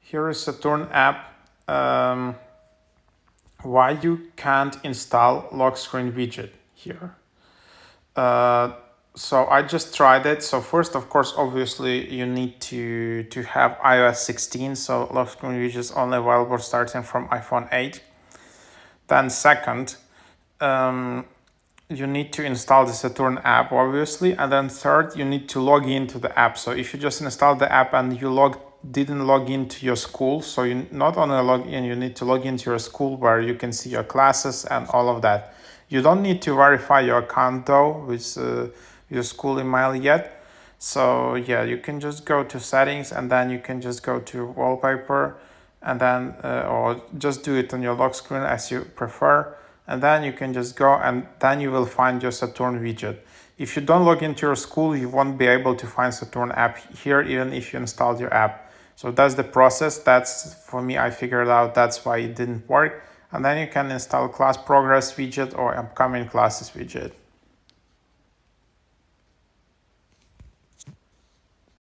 Here is Saturn app. Why you can't install Lockscreen widget here? So I just tried it. So first, of course, obviously you need to have iOS 16. So Lockscreen widget is only available starting from iPhone 8. Then second, you need to install the Saturn app, obviously. And then third, you need to log into the app. So if you just install the app and you didn't log into your school, so you not only log in, you need to log into your school where you can see your classes and all of that. You don't need to verify your account though with your school email yet. So yeah, you can just go to settings and then you can just go to wallpaper and then or just do it on your lock screen as you prefer. And then you can just go and then you will find your Saturn widget. If you don't log into your school, you won't be able to find Saturn app here, even if you installed your app. So that's the process. That's for me, I figured out that's why it didn't work. And then you can install class progress widget or upcoming classes widget.